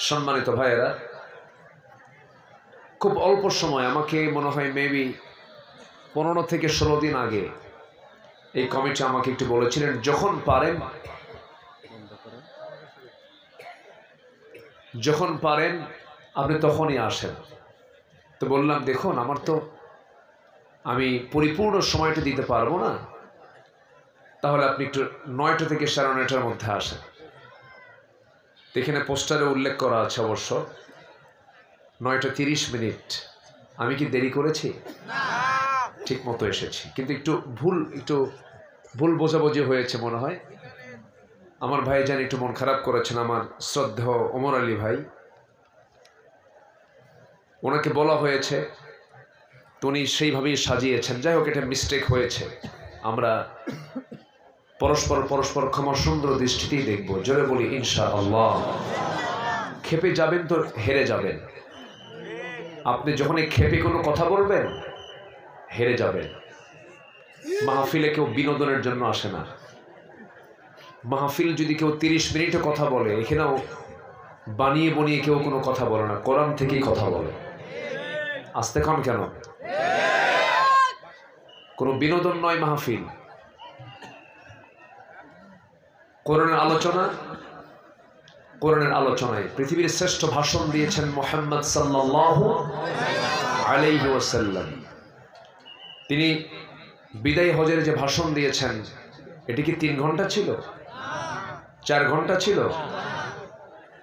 সম্মানিত ভাইয়েরা, খুব অল্প সময়, আমাকে মনে হয় মেবি 15 থেকে 16 দিন আগে এই কমিটি আমাকে একটু বলেছিলেন, যখন পারেন আপনি তখনই আসেন। তো বললাম, দেখুন আমি পরিপূর্ণ সময়টা দিতে পারবো না, তাহলে আপনি একটু 9টা থেকে 9:30টার মধ্যে আসেন। এখানে পোস্টারে উল্লেখ করা আছে অবশ্য 9:30। আমি কি দেরি করেছি? ঠিক মতো এসেছি, কিন্তু একটু ভুল বোঝাবুঝি হয়েছে মনে হয়। আমার ভাই জানি একটু মন খারাপ করেছেন, আমার শ্রদ্ধেয় ওমর আলী ভাই। ওনাকে বলা হয়েছে, তো উনি সেইভাবেই সাজিয়েছেন। যাই হোক, এটা মিস্টেক হয়েছে। আমরা পরস্পর ক্ষমা সুন্দর দৃষ্টিতেই দেখবো। জোরে বলি ইনশাআল্লাহ। খেপে যাবেন তো হেরে যাবেন। আপনি যখন এই খেপে কোনো কথা বলবেন, হেরে যাবেন। মাহফিলে কেউ বিনোদনের জন্য আসে না। মাহফিল যদি কেউ 30 মিনিটে কথা বলে, এখানেও বানিয়ে কেউ কোনো কথা বলে না, কোরআন থেকেই কথা বলে। আসতে ক্ষণ কেন? কোনো বিনোদন নয় মাহফিল, কোরআনের আলোচনায় পৃথিবীর শ্রেষ্ঠ ভাষণ দিয়েছেন মুহাম্মদ সাল্লাল্লাহু আলাইহি ওয়াসাল্লাম। তিনি বিদায় হজের যে ভাষণ দিয়েছেন, এটি কি 3 ঘন্টা ছিল? 4 ঘন্টা ছিল?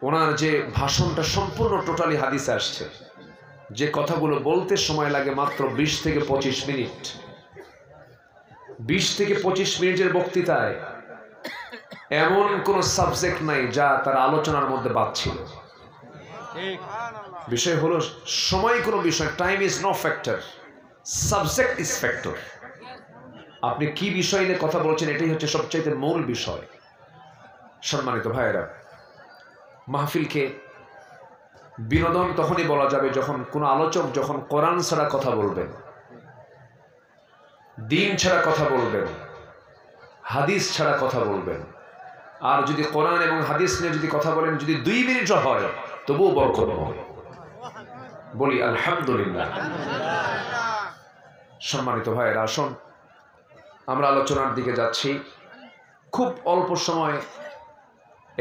ওনার যে ভাষণটা সম্পূর্ণ টোটালি হাদিসে আসছে। যে কথাগুলো বলতে সময় লাগে মাত্র 20 থেকে 25 মিনিট। 20 থেকে 25 মিনিটের বক্তৃতায় এমন কোন সাবজেক্ট নাই যা তার আলোচনার মধ্যে বাদ ছিল। বিষয় হলো, সময় কোনো বিষয়, time is no factor, subject is factor. আপনি কি বিষয় নিয়ে কথা বলছেন, এটাই হচ্ছে সবচাইতে মূল বিষয়। সম্মানিত ভাইয়েরা, মাহফিলকে বিনোদন তখনই বলা যাবে যখন কোনো আলোচক যখন কোরআন ছাড়া কথা বলবেন, দিন ছাড়া কথা বলবেন, হাদিস ছাড়া কথা বলবেন। আর যদি কোরআন এবং হাদিস নিয়ে যদি কথা বলেন, যদি 2 মিনিটও হয়, তবুও বরকত হয়। বলি আলহামদুলিল্লাহ। সম্মানিত ভাইয়েরা, আসুন আমরা আলোচনার দিকে যাচ্ছি। খুব অল্প সময়,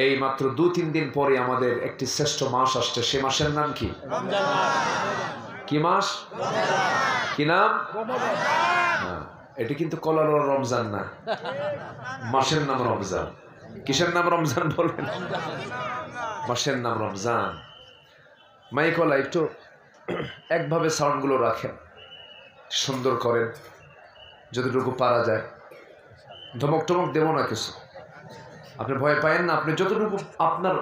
এই মাত্র 2-3 দিন পরে আমাদের একটি শ্রেষ্ঠ মাস আসছে। সে মাসের নাম কি? কি মাস? কি নাম? এটি কিন্তু কলার রমজান না, মাসের নাম রমজান। কিসের নাম রমজান বলেন? মাসের নাম রমজান। মাইকলা একটু একভাবে সাউন্ডগুলো রাখেন, সুন্দর করেন যতটুকু পারা যায়। ধমক টমক দেব না কিছু, আপনি ভয় পায়েন না। আপনি যতটুকু আপনার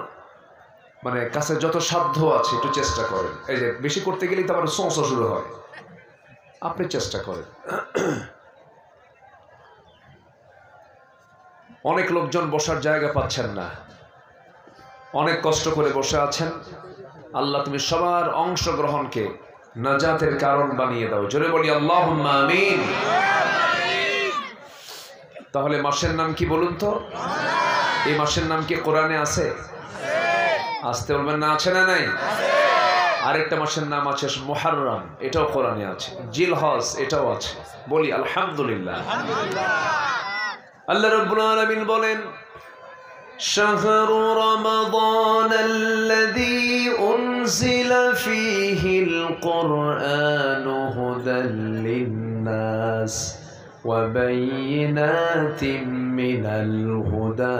কাছে যত সাধ্য আছে একটু চেষ্টা করেন। এই যে বেশি করতে গেলেই তো আবার সমস্যা শুরু হয়। আপনি চেষ্টা করেন। অনেক লোকজন বসার জায়গা পাচ্ছেন না, অনেক কষ্ট করে বসে আছেন। আল্লাহ, তুমি সবার অংশগ্রহণকে নাজাতের কারণ বানিয়ে দাও। জোরে বলি আল্লাহুম্মা আমিন। তাহলে মাসের নাম কি বলুন তো? এই মাসের নাম কি কোরআনে আছে? আসতে বলবেন না, আছে না নাই? আরেকটা মাসের নাম আছে মুহররম, এটাও কোরআনে আছে। জিলহজ, এটাও আছে। বলি আলহামদুলিল্লাহ। আল্লাহ রাব্বুল আলামিন বলেন, শাহরু রমাদানাল্লাযী উনজিলা ফীহিল কুরআনু হুদাল লিন-নাস ওয়া বায়িনাতিম মিনাল হুদা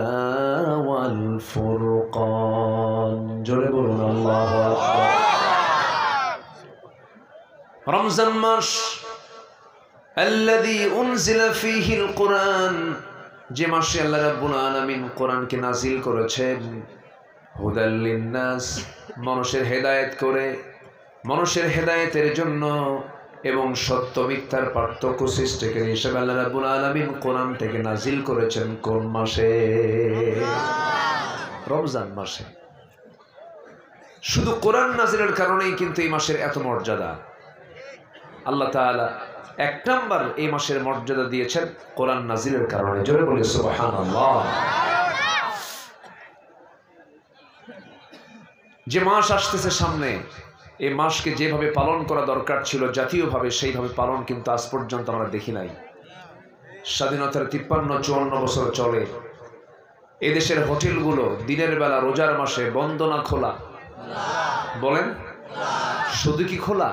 ওয়াল ফুরকান। জোরে বলুন আল্লাহু আকবার। রমজান মাস, আল্লাযী উনজিলা ফীহিল কুরআন, যে মাসে আল্লাহ রাব্বুল আলামিন কোরআনকে নাজিল করেছেন, হুদাল লিন-নাস, মানুষের হেদায়েত করে, মানুষের হেদায়েতের জন্য এবং সত্য মিথ্যার পার্থক্য সৃষ্টিকারী হিসেবে আল্লাহ রাব্বুল আলামিন কোরআনটাকে নাজিল করেছেন কোন মাসে? রমজান মাসে। শুধু কোরআন নাজিলের কারণেই কিন্তু এই মাসের এত মর্যাদা। আল্লাহ তাআলা 1 নাম্বার এই মাসের মর্যাদা দিয়েছেন কোরআন নাজিলের কারণে। জোরে বলি সুবহানাল্লাহ। যে মাস আসতেছে সামনে, এই মাসকে যেভাবে পালন করা দরকার ছিল জাতীয়ভাবে, সেইভাবে পালন কিন্তু আজ পর্যন্ত আমরা দেখি নাই। স্বাধীনতার 53-54 বছর চলে, এদেশের হোটেলগুলো দিনের বেলা রোজার মাসে বন্ধ না খোলা? বলেন, শুধু কি খোলা?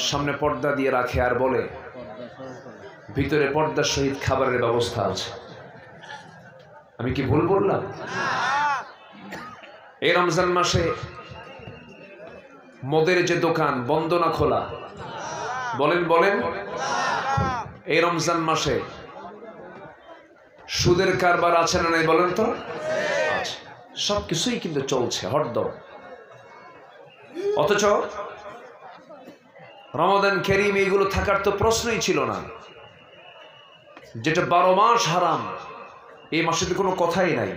সামনে পর্দা দিয়ে রাখে আর বলে ভিতরে পর্দার সহিত খাবারের ব্যবস্থা আছে। আমি কি ভুল বললাম? এই রমজান মাসে মদের যে দোকান বন্ধ না খোলা? বলেন বলেন। এই রমজান মাসে সুদের কারবার আছে না নাই বলেন তো? সবকিছুই কিন্তু চলছে হরদম। অথচ রমাদান কারীম এইগুলো থাকার তো প্রশ্নই ছিল না। যেটা 12 মাস হারাম, এই মাসে তো কোনো কথাই নাই।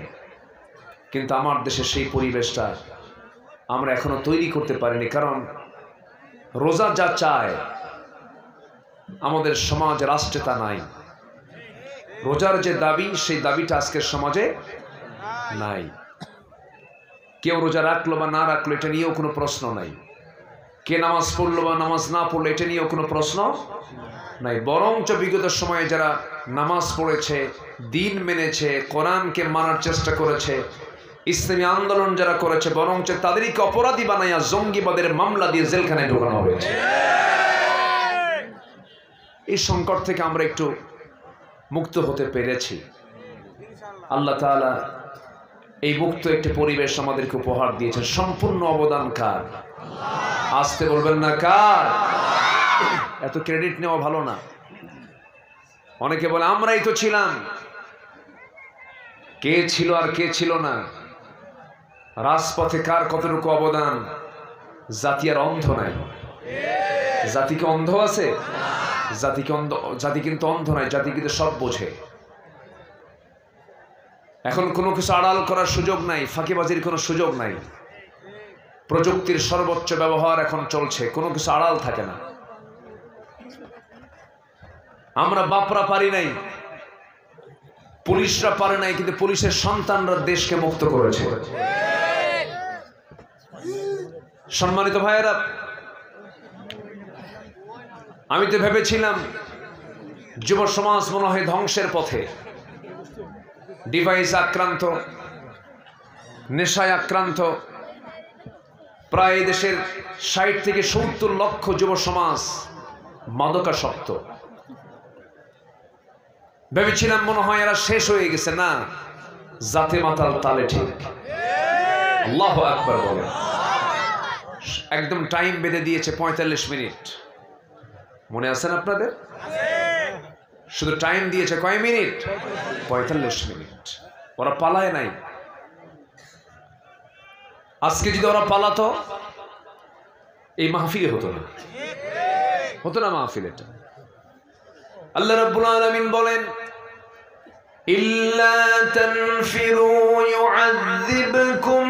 কিন্তু আমার দেশে সেই পরিবেশটা আমরা এখনো তৈরি করতে পারিনি। কারণ রোজা যা চায় আমাদের সমাজ রাষ্ট্রে তা নাই। রোজার যে দাবি, সেই দাবিটা আজকের সমাজে নাই। কেউ রোজা রাখলো বা না রাখলো এটা নিয়েও কোনো প্রশ্ন নাই। কে নামাজ পড়লো বা নামাজ না পড়লো এটা নিয়েও কোনো প্রশ্ন নাই। বরঞ্চ বিগত সময়ে যারা নামাজ পড়েছে, দিন মেনেছে, কোরআনকে মানার চেষ্টা করেছে, ইসলামী আন্দোলন যারা করেছে, বরঞ্চ তাদেরকে অপরাধী বানাইয়া জঙ্গিবাদের মামলা দিয়ে জেলখানায় ঢোকানো হয়েছে। এই সংকট থেকে আমরা একটু মুক্ত হতে পেরেছি। আল্লাহ তাআলা এই মুক্ত একটি পরিবেশ আমাদেরকে উপহার দিয়েছেন। সম্পূর্ণ অবদান কার? আসতে বলবেন না কার? এত ক্রেডিট নেওয়া ভালো না। অনেকে বলে আমরাই তো ছিলাম। কে ছিল আর কে ছিল না, রাজপথে কার কতটুকু অবদান, জাতি আর অন্ধ নাই। জাতি কি অন্ধ আছে? জাতি কিন্তু অন্ধ নাই, জাতি কিন্তু সব বোঝে। এখন কোনো কিছু আড়াল করার সুযোগ নাই, ফাঁকিবাজির কোনো সুযোগ নাই। প্রযুক্তির সর্বোচ্চ ব্যবহার এখন চলছে, কোনো কিছু আড়াল থাকে না। আমরা বাপরা পারি নাই, পুলিশরা পারে নাই, কিন্তু পুলিশের সন্তানরা দেশকে মুক্ত করেছে। সম্মানিত ভাইয়েরা, আমি তো ভেবেছিলাম যুব সমাজ মনে হয় ধ্বংসের পথে, ডিভাইস আক্রান্ত, নেশায় আক্রান্ত। প্রায় দেশের 60 থেকে 70 লক্ষ যুব সমাজ মাদকাসক্ত। ভেবেছিলাম মনে হয় এরা শেষ হয়ে গেছে। না, জাতে মাতাল তালে ঠিক। আল্লাহু আকবার বলেন। একদম টাইম বেঁধে দিয়েছে 45 মিনিট। মনে আছেন আপনাদের? শুধু টাইম দিয়েছে কয় মিনিট? 45 মিনিট। ওরা পালায় নাই। আজকে যদি ওরা পালাতো এই মাহফিলে হতো না, হতো না মাহফিল। এটা আল্লাহ রাব্বুল আলামিন বলেন, ইল্লা তানফিরু ইউআযিবকুম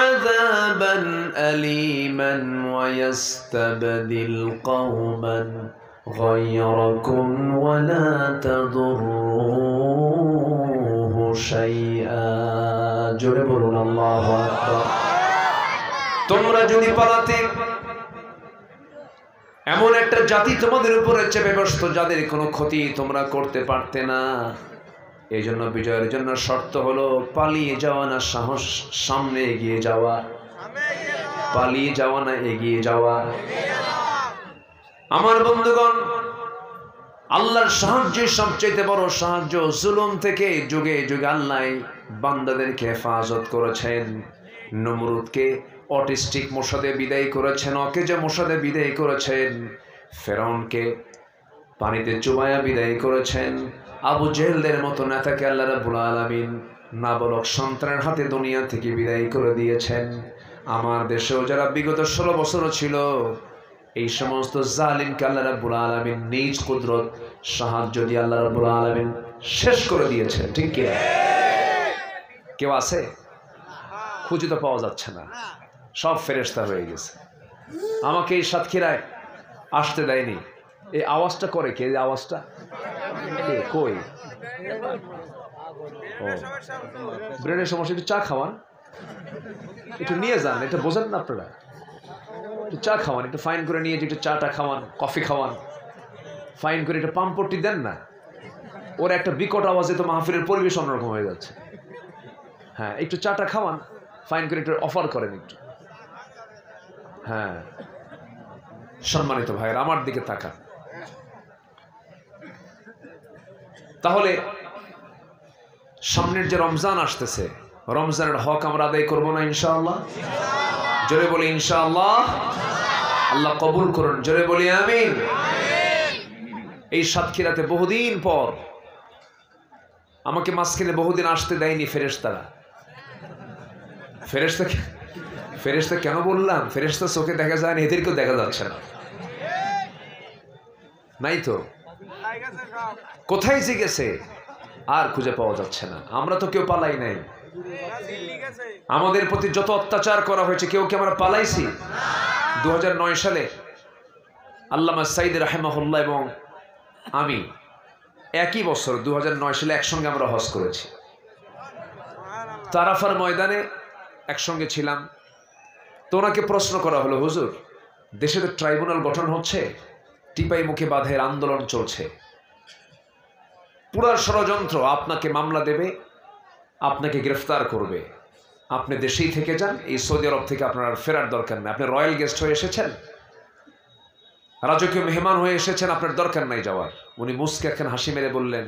আযাবান আলীমান ওয়া ইস্তাবদিল কওমান গায়রাকুম ওয়া লা তাদুররুহু শাইআ। জোরে বলুন আল্লাহু আকবার। তোমরা যদি পালাতে, এমন একটা জাতি তোমাদের উপরে চেপে বসতো যাদের কোনো ক্ষতি তোমরা করতে পারতে না। এই জন্য বিজয়ের জন্য শর্ত হলো পালিয়ে যাওয়া না সাহস, সামনে এগিয়ে যাওয়া। পালিয়ে যাওয়া না এগিয়ে যাওয়া। আমার বন্ধুগণ, আল্লাহর সাহায্য সবচেয়ে বড় সাহায্য। জুলুম থেকে যুগে যুগে আল্লাহ বান্দাদেরকে হেফাজত করেছেন। নমরুদকে অটিস্টিক মশাদে বিদায় করেছেন, অকেজো মশাদে বিদায় করেছেন। ফেরাউনকে পানিতে চুবায়া বিদায় করেছেন। আবু জেহেলদের মতো নেতাকে আল্লাহ রাব্বুল আলামিন নাবালক সন্তানের হাতে দুনিয়া থেকে বিদায় করে দিয়েছেন। আমার দেশেও যারা বিগত 16 বছর ছিল, এই সমস্ত জালিমকে আল্লাহ রাব্বুল আলামিন নিজ কুদরত সাহায্য দিয়ে আল্লাহ রাব্বুল আলামিন শেষ করে দিয়েছেন। ঠিক কি? কেউ আছে? খুঁজে তো পাওয়া যাচ্ছে না, সব ফেরেশতা হয়ে গেছে। আমাকে এই সাতক্ষীরায় আসতে দেয়নি। এই আওয়াজটা করে কে? এই আওয়াজটা কই? ও ব্রেনের সমস্যা, একটু চা খাওয়ান। একটু নিয়ে যান, এটা বোঝেন না আপনারা? একটু চা খাওয়ান, একটু ফাইন করে নিয়ে যে একটু চাটা খাওয়ান, কফি খাওয়ান, ফাইন করে একটু পাম্পটি দেন না। ওর একটা বিকট আওয়াজে তো মাহফিলের পরিবেশ অন্যরকম হয়ে যাচ্ছে। হ্যাঁ, একটু চাটা খাওয়ান, ফাইন করে একটু অফার করেন একটু। হ্যাঁ, সম্মানিত ভাইয়ের আমার দিকে তাকান। তাহলে সামনের যে রমজান আসতেছে, রমজানের হক আমরা আদায় করবো না ইনশাআল্লাহ? জোরে বলি ইনশাআল্লাহ। আল্লাহ কবুল করুন, জোরে বলি আমিন। এই সাতক্ষীরাতে বহুদিন পর, আমাকে মাঝখানে বহুদিন আসতে দেয়নি ফেরেশতারা। ফেরেশতা কেন বললাম? ফেরেশতা চোখে দেখা যায় না, এদেরকেও দেখা যাচ্ছে না। নাই তো, কোথায় যে গেছে আর খুঁজে পাওয়া যাচ্ছে না। আমরা তো কেউ পালাই নাই। আমাদের প্রতি যত অত্যাচার করা হয়েছে, কেউ কি আমরা পালাইছি? 2009 সালে আল্লামা সাইদ রাহিমাহুল্লাহ এবং আমি একই বছর 2009 সালে একসঙ্গে আমরা হজ করেছি। তারাফার ময়দানে একসঙ্গে ছিলাম। তো ওনাকে প্রশ্ন করা হলো, হুজুর দেশে তো ট্রাইব্যুনাল গঠন হচ্ছে, টিপাই মুখে বাঁধের আন্দোলন চলছে, পুরা ষড়যন্ত্র, আপনাকে মামলা দেবে, আপনাকে গ্রেফতার করবে, আপনি দেশেই থেকে যান, এই সৌদি আরব থেকে আপনার আর ফেরার দরকার নেই, আপনি রয়্যাল গেস্ট হয়ে এসেছেন, রাজকীয় মেহমান হয়ে এসেছেন, আপনার দরকার নাই যাওয়ার। উনি মুস্কে একখান হাসি মেরে বললেন,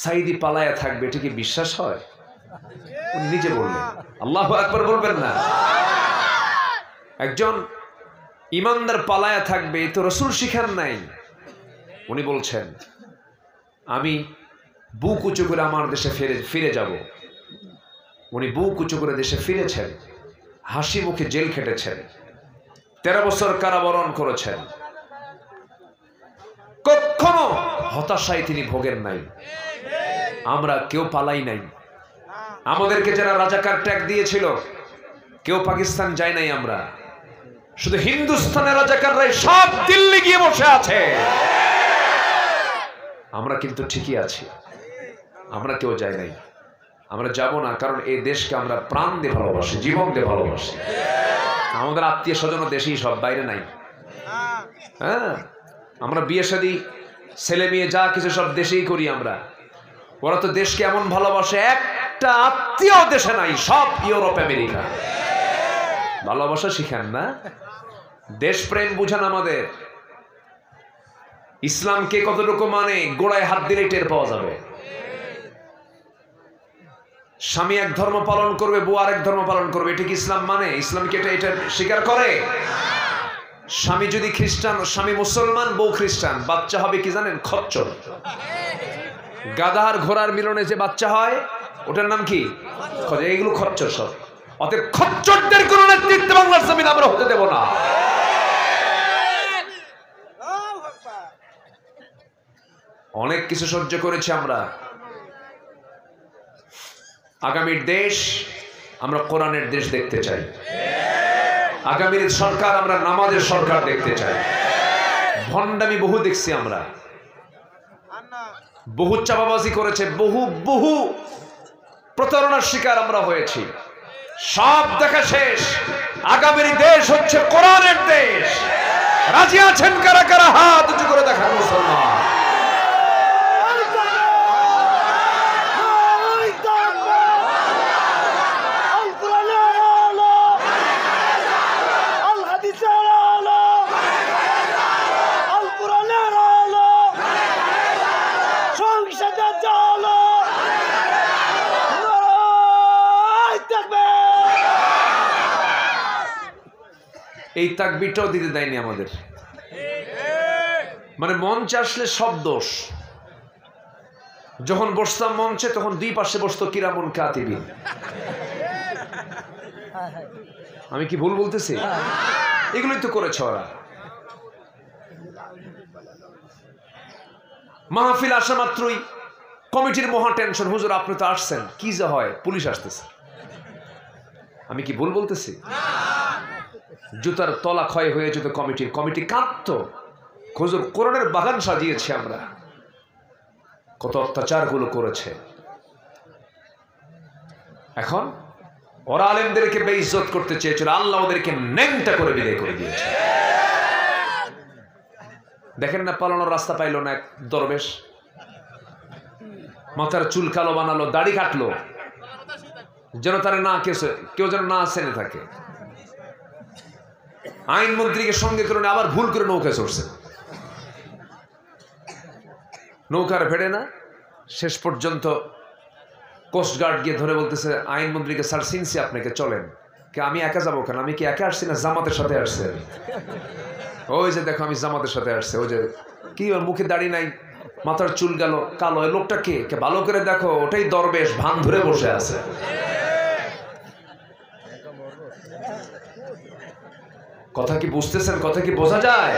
সাইদি পালায়া থাকবে, এটা কি বিশ্বাস হয়? উনি নিজে বললেন, আল্লাহু আকবার বলবেন না? একজন ইমানদার পালায়া থাকবে, তো রাসূল শিখান নাই। উনি বলছেন, আমি বুক উঁচু করে আমার দেশে ফিরে যাব। উনি বুক উঁচু করে দেশে ফিরেছেন, হাসি মুখে জেল খেটেছেন, 13 বছর কারাবরণ করেছেন, কখনো হতাশায় তিনি ভোগেন নাই। আমরা কেউ পালাই নাই। আমাদেরকে যারা রাজাকার ট্যাগ দিয়েছিল, কেউ পাকিস্তান যায় নাই। আমরা শুধু হিন্দুস্তানের রাজাকাররাই সব দিল্লি গিয়ে বসে আছে। আমরা কিন্তু ঠিকই আছি, আমরা কেউ যাই নাই, আমরা যাব না। কারণ এই দেশকে আমরা প্রাণ দিয়ে ভালোবাসি, জীবন দিয়ে ভালোবাসি। আমাদের আত্মীয় স্বজন দেশেই, সব বাইরে নাই। হ্যাঁ, আমরা বিয়ে শাদী, ছেলে মেয়ে যা কিছু সব দেশেই করি আমরা। ওরা তো দেশকে এমন ভালোবাসে, একটা আত্মীয় দেশে নাই, সব ইউরোপ আমেরিকা। ভালোবাসা শিখান না, দেশপ্রেম বুঝান আমাদের। ইসলামকে কতটুকু মানে গোড়ায় হাত দিলে টের পাওয়া যাবে। স্বামী এক ধর্ম পালন করবে, বউ আরেক ধর্ম পালন করবে, এটা কি ইসলাম মানে? ইসলাম কি এটা স্বীকার করে? স্বামী যদি খ্রিস্টান, স্বামী মুসলমান, বউ খ্রিস্টান, বাচ্চা হবে কি জানেন? খচ্চর। গাধা আর ঘোড়ার মিলনে যে বাচ্চা হয়, ওটার নাম কি? এইগুলো খচ্চর সব। অতএব খচ্চরদের কোন নেতৃত্ব বাংলার জমিন আমরা হতে দেব না। অনেক কিছু সহ্য করেছি আমরা। আগামীর দেশ আমরা কোরআনের দেশ দেখতে চাই। আগামীর সরকার আমরা নামাজের সরকার দেখতে চাই। ভণ্ডামি বহু দেখছি আমরা, বহু চাপাবাজি করেছে, বহু প্রতারণার শিকার আমরা হয়েছি। সব দেখা শেষ। আগামীর দেশ হচ্ছে কোরআনের দেশ। রাজি আছেন কারা কারা? হাত উঁচু করে দেখান মুসলমান। এই তাকবীরটাও দিতে দেয়নি আমাদের। মানে মঞ্চে আসলে সব দোষ। যখন বসতাম মঞ্চে, তখন দুই পাশে বসতো কিরামুন কাতিবিন। আমি কি ভুল বলতেছি? এগুলোই তো করেছে ওরা। মাহফিল আসা মাত্রই কমিটির মহা টেনশন, হুজুর আপনি তো আসছেন, কি যে হয়, পুলিশ আসতেছে। আমি কি ভুল বলতেছি? জুতার তলা ক্ষয় হয়ে যেত কমিটি কাঁদতো। হুজুর কোরআনের বাগান সাজিয়েছি আমরা। কত অত্যাচার গুলো করেছে। এখন ওরা আলেমদেরকে বেইজ্জত করতে চেয়েছিল, আল্লাহ ওদেরকে ন্যাংটা করে বিদায় করে দিয়েছে। দেখেন না, পালানোর রাস্তা পাইল না এক দরবেশ, মাথার চুল কালো বানালো, দাড়ি কাটলো, যেন তারা না কেউ যেন না চেনে থাকে। আইনমন্ত্রীকে সঙ্গে করে আবার ভুল করে নৌকায় চড়ছে, নৌকার ফেড়ে না, শেষ পর্যন্ত কোস্টগার্ড গিয়ে ধরে বলতেছে আইনমন্ত্রীকে, স্যার চিনছি আপনাকে, চলেন। কে আমি একা যাবো কেন, আমি কি একা আসছি না জামাতের সাথে আসছে? ওই যে দেখো আমি জামাতের সাথে আসছে। ওই যে কি ওর মুখে দাড়ি নাই, মাথার চুল গেল কালো, লোকটা কে ভালো করে দেখো, ওটাই দরবেশ, ভান ধরে বসে আছে। কথা কি বুঝতেছেন? কথা কি বোঝা যায়?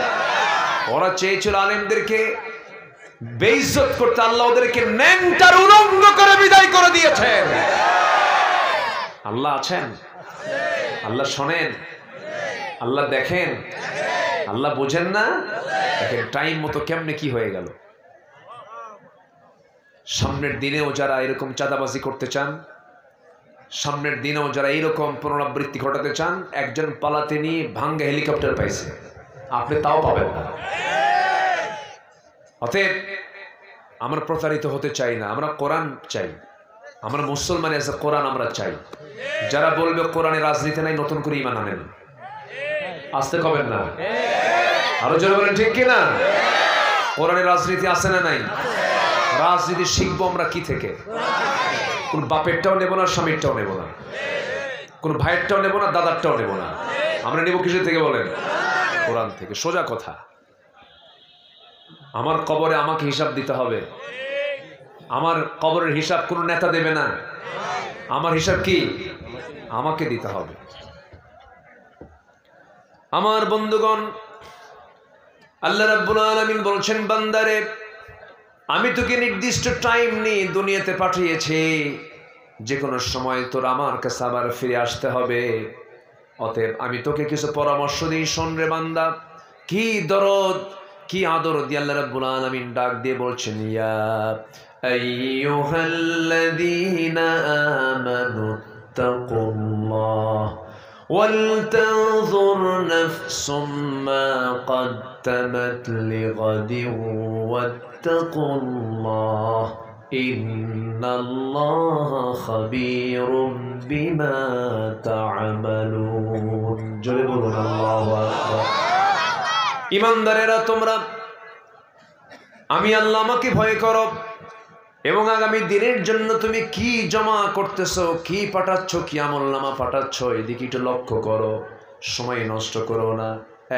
ওরা চেয়েছিল আলেমদেরকে বেইজ্জত করতে, আল্লাহ ওদেরকে ন্যাংটার উলঙ্গ করে বিদায় করে দিয়েছেন। আল্লাহ আছেন, আল্লাহ শোনেন, আল্লাহ দেখেন, আল্লাহ বোঝেন না? দেখেন টাইম মতো কেমনে কি হয়ে গেল। সামনের দিনেও যারা এরকম চাঁদাবাজি করতে চান, সামনের দিনেও যারা এইরকম পুনরাবৃত্তি ঘটাতে চান, একজন পালাতে নিয়ে ভাঙ্গা হেলিকপ্টার পাইছে, আপনি তাও পাবেন না। অতএব আমরা প্রতারিত হতে চাই না, আমরা কোরআন চাই, আমরা মুসলমান আছে, কোরআন আমরা চাই। যারা বলবে কোরআনে রাজনীতি নাই, নতুন করে ঈমান আনেন। আসতে কবেন না, আরো জোরে বলেন ঠিক কিনা? কোরআনে রাজনীতি আছে না নাই? রাজনীতি শিখবো আমরা কি থেকে? কোন বাপেরটাও নেব না, স্বামীরটাও নেব না, কোন ভাইয়েরটাও নেব না, দাদারটাও নেব না। আমরা নেব কিসের থেকে বলেন? কোরআন থেকে। সোজা কথা। আমার কবরে আমাকে হিসাব দিতে হবে। আমার কবরের হিসাব কোন নেতা দেবে না, আমার হিসাব কি আমাকে দিতে হবে। আমার বন্ধুগণ, আল্লাহ রাব্বুল আলামিন বলছেন, বান্দারে আমি তোকে নির্দিষ্ট টাইম নিয়ে দুনিয়াতে পাঠিয়েছি, যে কোনো সময় তোর আমার কাছে আবার ফিরে আসতে হবে। অতএব আমি তোকে কিছু পরামর্শ দিই, শোন রে বান্দা। কি দরদ, কি আদর দিয়ে আল্লাহ রাব্বুল আলামিন ডাক দিয়ে বলছেন, ইয়া আইয়ুহাল্লাযীনা আমানু তাকুল্লাহ ওয়ালতানজুর নাফসুম মা قدمت لغد واتقوا الله إن الله خبير بما تعملون জোরে বলুন আল্লাহু আকবার। ঈমানদারেরা তোমরা, আমি আল্লাহ, আমাকে ভয় করো এবং আগামী দিনের জন্য তুমি কি জমা করতেছো, কি পাঠাচ্ছ, কি আমলনামা পাঠাচ্ছ, এদিকে একটু লক্ষ্য করো। সময় নষ্ট করো না।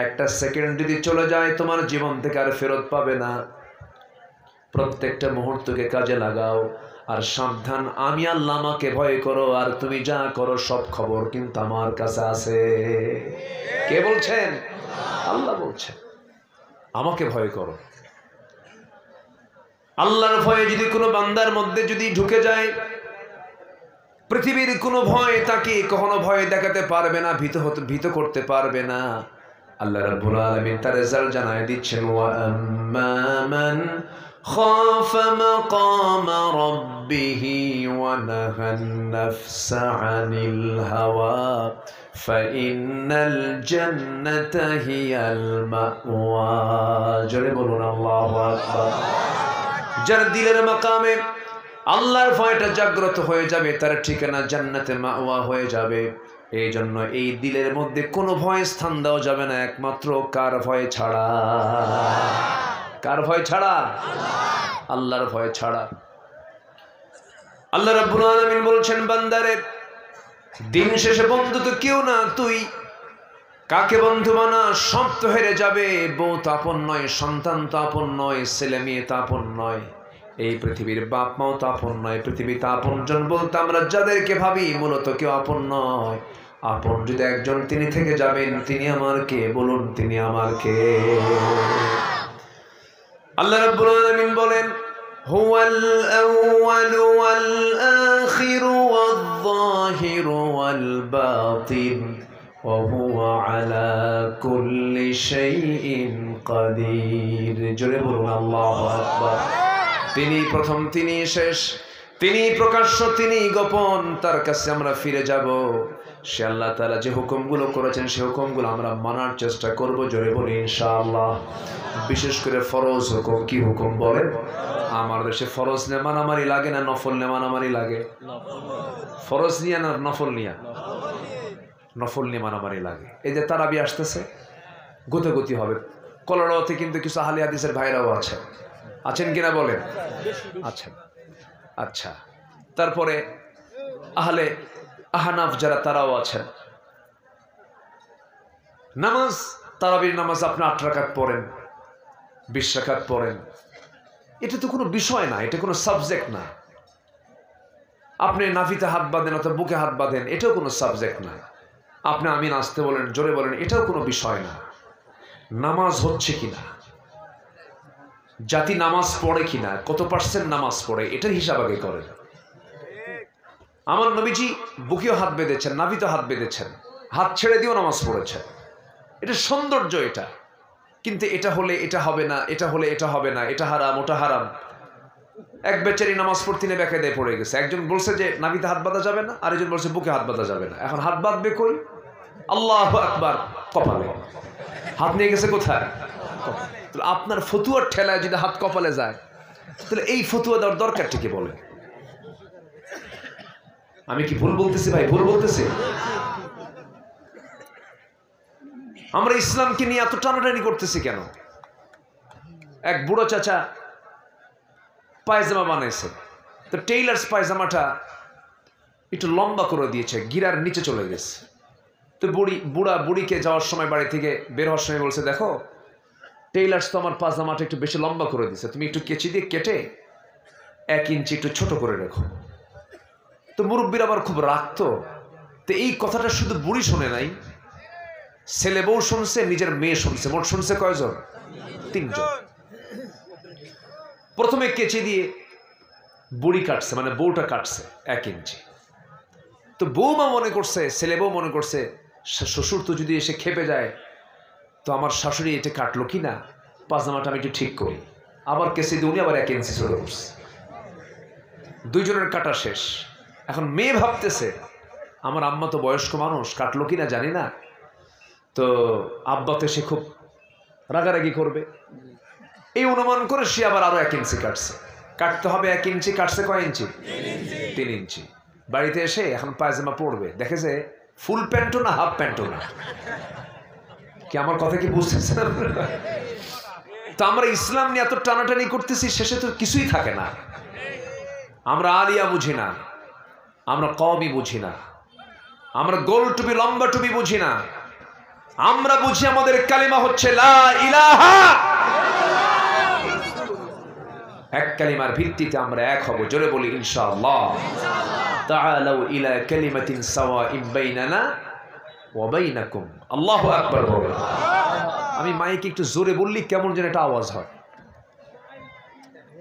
একটা সেকেন্ড যদি চলে যায় তোমার জীবন থেকে আর ফেরত পাবে না। প্রত্যেকটা মুহূর্তকে কাজে লাগাও। আর সাবধান, আমি আল্লাহ, আমাকে ভয় করো, আর তুমি যা করো সব খবর কিন্তু আমার কাছে আছে। কে বলছেন? আল্লাহ বলছেন, আমাকে ভয় করো। আল্লাহর ভয়ে যদি কোনো বান্দার মধ্যে যদি ঢুকে যায়, পৃথিবীর কোনো ভয় তাকে কখনো ভয় দেখাতে পারবে না, ভীত করতে পারবে না। আল্লাহ রাব্বুল আলামিন তার রেজাল্ট জানায় দিচ্ছেন, ওয়া আম্মা মান খাফা মাকামা রাব্বিহি ওয়া নাহান নাফসা আনিল হাওয়া ফাইন্নাল জান্নাতা হিয়াল মাওয়া। জোরে বলুন আল্লাহু আকবার। যার দিলের মাকামে আল্লাহর ভয়টা জাগ্রত হয়ে যাবে, তার ঠিকানা জান্নাতে মাওয়া হয়ে যাবে। এই জন্য এই দিলের মধ্যে কোনো ভয় স্থান দেওয়া যাবে না, একমাত্র কার ভয় ছাড়া? কার ভয় ছাড়া? আল্লাহর ভয় ছাড়া। আল্লাহ রাব্বুল আলামিন বলছেন, বান্দারে দিন শেষে বন্ধু তো কেউ না, তুই কাকে বন্ধু বানা? সব তো হেরে যাবে। বউ তো আপন নয়, সন্তান তো আপন নয়, ছেলে মেয়ে তো আপন নয়, এই পৃথিবীর বাপ মাও তো আপন নয়। পৃথিবীতে আপনজন বলতে আমরা যাদেরকে ভাবি মূলত কেউ আপন নয়। আপন যদি একজন তিনি থেকে যাবেন, তিনি আমার কে? বলুন, তিনি আমার কে? আল্লাহ রাব্বুল আলামিন বলেন, হুয়াল আউয়ালু ওয়াল আখিরু ওয়াল যাহিরু ওয়াল বাতিন ওয়া হুয়া আলা কুল্লি শাইইন কাদির। জোরে বলুন আল্লাহু আকবার। তিনি প্রথম, তিনি শেষ, তিনি প্রকাশ্য, তিনি গোপন, তার কাছে আমরা ফিরে যাব। সে আল্লাহ তাআলা যে হুকুমগুলো করেছেন সে হুকুমগুলো আমরা মানার চেষ্টা করব। জোরে বলি ইনশাআল্লাহ। বিশেষ করে ফরজ হুকুম। কি হুকুম বলে? আমার দেশে ফরজ নিয়ে মারামারি লাগে না নফল নিয়ে মারামারি লাগে? ফরজ নিয়ে না নফল নিয়ে? নফল নিয়ে মারামারি লাগে। এই যে তারাবি আসতেছে, গতি হবে। কলাড়াতে কিন্তু কিছু আহলে হাদিসের ভাইরাও আছেন কিনা বলেন? আচ্ছা আচ্ছা। তারপরে আহলে আহনাফ যারা তারাও আছেন। নামাজ, তারাবির নামাজ আপনি 8 রাকাত পড়েন, 20 রাকাত পড়েন, এটা তো কোনো বিষয় না, এটা কোনো সাবজেক্ট না। আপনি নাভিতে হাত বাঁধেন অথবা বুকে হাত বাঁধেন, এটাও কোনো সাবজেক্ট না। আপনি আমিন আসতে বলেন, জোরে বলেন, এটাও কোনো বিষয় না। নামাজ হচ্ছে কিনা, জাতি নামাজ পড়ে কিনা, কত % নামাজ পড়ে, এটার হিসাব আগে করেন। আমার নবীজি বুকেও হাত বেঁধেছেন, নাভিতেও হাত বেঁধেছেন, হাত ছেড়ে দিয়েও নামাজ পড়েছেন। এটা সৌন্দর্য এটা। কিন্তু এটা হলে এটা হবে না, এটা হলে এটা হবে না, এটা হারাম, ওটা হারাম। এক বেচারি নামাজ পড়তে নিয়ে বেকায়দায় পড়ে গেছে। একজন বলছে যে নাভিতে হাত বাঁধা যাবে না, আরেকজন বলছে বুকে হাত বাঁধা যাবে না। এখন হাত বাঁধবে কই? আল্লাহু আকবার, কপালে। হাত নিয়ে গেছে কোথায়? আপনার ফতুয়ার ঠেলায় যদি হাত কপালে যায়, তাহলে এই ফতুয়া দেওয়ার দরকার ঠিকই বলে। আমি কি ভুল বলতেছি ভাই? ভুল বলতেছি? আমরা ইসলামকে নিয়ে এত টানাটানি করতেছি কেন? এক বুড়ো চাচা পায়জামা বানাইছে, তো টেইলার্স পায়জামাটা একটু লম্বা করে দিয়েছে, গিরার নিচে চলে গেছে। তো বুড়িকে যাওয়ার সময় বাড়ি থেকে বের হওয়ার সময় বলছে, দেখো টেইলার্স তো আমার পায়জামাটা একটু বেশি লম্বা করে দিয়েছে, তুমি একটু কেচি দিয়ে কেটে 1 ইঞ্চি একটু ছোট করে রেখো। তো মুরব্বীর আবার খুব রাখতো। তো এই কথাটা শুধু বুড়ি শোনে নাই, ছেলে বউ শুনছে, নিজের মেয়ে শুনছে। মোট শুনছে কয়জন? 3 জন। প্রথমে কেচি দিয়ে বুড়ি কাটছে, মানে বউটা কাটছে 1 ইঞ্চি। তো বউমা মনে করছে, ছেলে বউ মনে করছে, শ্বশুর তো যদি এসে খেপে যায়, তো আমার শাশুড়ি এটা কাটলো কি না, পাজামাটা আমি একটু ঠিক করি। আবার কেচি দিয়ে উনি আবার 1 ইঞ্চি চলে উঠছে। 2 জনের কাটা শেষ। এখন মেয়ে ভাবতেছে, আমার আম্মা তো বয়স্ক মানুষ, কাটলো কি না জানি না, তো আব্বা তো সে খুব রাগারাগি করবে। এই অনুমান করে সে আবার আরো 1 ইঞ্চি কাটছে। কাটতে হবে 1 ইঞ্চি, কাটছে কয় ইঞ্চি? 3 ইঞ্চি। বাড়িতে এসে এখন পায়জামা পরবে, দেখে যে ফুল প্যান্টও না, হাফ প্যান্টও না। কি আমার কথা কি বুঝতেছেন? তো আমরা ইসলাম নিয়ে এত টানাটানি করতেছি, শেষে তো কিছুই থাকে না। আমরা আলিয়া বুঝি না, আমরা কওমি বুঝি না, আমরা গোল টুপি লম্বা টুপি বুঝি না। আমরা বুঝি আমাদের কালিমা হচ্ছে লা ইলাহা। এক কালিমার ভিত্তিতে আমরা এক হব। জোরে বলি ইনশাআল্লাহ। তাআলাউ ইলা কালিমাতিন সাওয়াইন বাইনানা ওয়া বাইনাকুম। আল্লাহু আকবার বলেন। আমি মাইকে একটু জোরে বললি কেমন যেন একটা আওয়াজ হয়,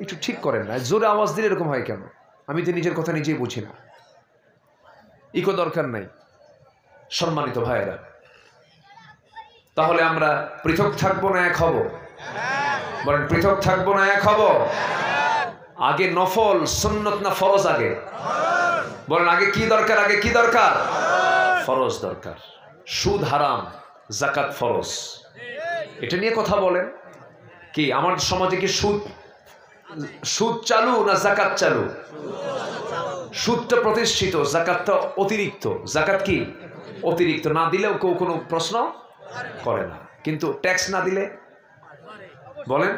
একটু ঠিক করেন না। জোরে আওয়াজ দিলে এরকম হয় কেন? আমি তো নিজের কথা নিজেই বুঝি না। ইকো দরকার নাই। সম্মানিত ভাইয়েরা, তাহলে আমরা পৃথক থাকবো না এক হব? বলেন পৃথক থাকবো না এক হব? আগে নফল সুন্নত না ফরজ আগে? বলেন আগে কি দরকার? আগে কি দরকার? ফরজ দরকার। সুদ হারাম, যাকাত ফরজ। এটা নিয়ে কথা বলেন। কি আমার সমাজে কি সুদ চালু না যাকাত চালু? সুদটা প্রতিষ্ঠিত, যাকাতটা অতিরিক্ত। যাকাত কি অতিরিক্ত, না দিলেও কেউ কোনো প্রশ্ন করে না। কিন্তু ট্যাক্স না দিলে বলেন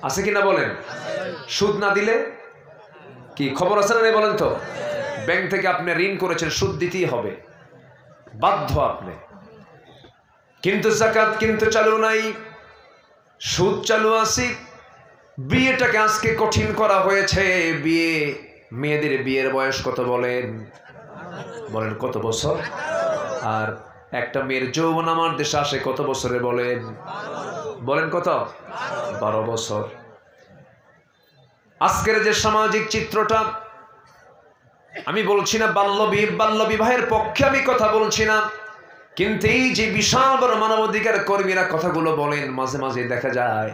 আছে কি না? বলেন সুদ না দিলে কি খবর আছে না নেই? বলেন তো। ব্যাংক থেকে আপনি ঋণ করেছেন, সুদ দিতেই হবে, বাধ্য আপনি। কিন্তু যাকাত কিন্তু চালু নাই, সুদ চালু আছে। বিয়েটাকে আজকে কঠিন করা হয়েছে। মেয়েদের বিয়ের বয়স কত বলেন? বলেন কত বছর? আর একটা মেয়ের যৌবন আমার দেশে আসে কত বছরে বলেন? বলেন কত? 12 বছর। আজকের যে সামাজিক চিত্রটা, আমি বলছি না বাল্য বিবাহের পক্ষে আমি কথা বলছি না, কিন্তু এই যে বিশাল বড় মানবাধিকার কর্মীরা কথাগুলো বলেন, মাঝে মাঝে দেখা যায়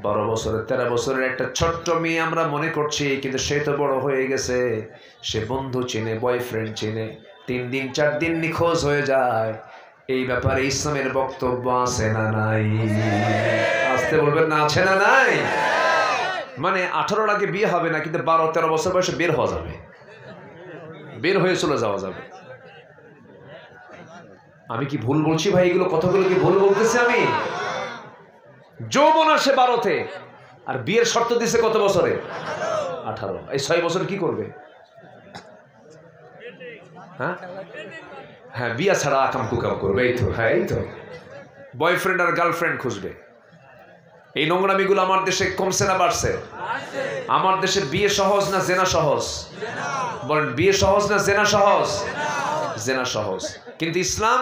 12 বছরের 13 বছরের একটা ছোট্ট মেয়ে আমরা মনে করছি, কিন্তু সে তো বড় হয়ে গেছে। সে বন্ধু চিনে, বয়ফ্রেন্ড চিনে, 3 দিন 4 দিন নিখোঁজ হয়ে যায়। এই ব্যাপারে ইসলামের বক্তব্য আছে না নাই? আসতে বলবেন না, আছে না নাই? মানে 18 আগে বিয়ে হবে না, কিন্তু 12-13 বছর বয়সে বের হওয়া যাবে, বের হয়ে চলে যাওয়া যাবে। আমি কি ভুল বলছি ভাই? এগুলো কথাগুলো কি ভুল বলতেছি আমি? যৌবন আসে 12তে, আর বিয়ের শর্ত দিছে কত বছরে? 18। এই 6 বছর কি করবে? হ্যাঁ হ্যাঁ, বিয়া ছাড়া আকাম কুকাম করবে। এই তো, হ্যাঁ এই তো, বয়ফ্রেন্ড আর গার্লফ্রেন্ড খুঁজবে। এই নোংরামিগুলো আমার দেশে কমছে না বাড়ছে? আমার দেশে বিয়ে সহজ না জেনা সহজ? বলেন, বিয়ে সহজ না জেনা সহজ? জেনা সহজ। কিন্তু ইসলাম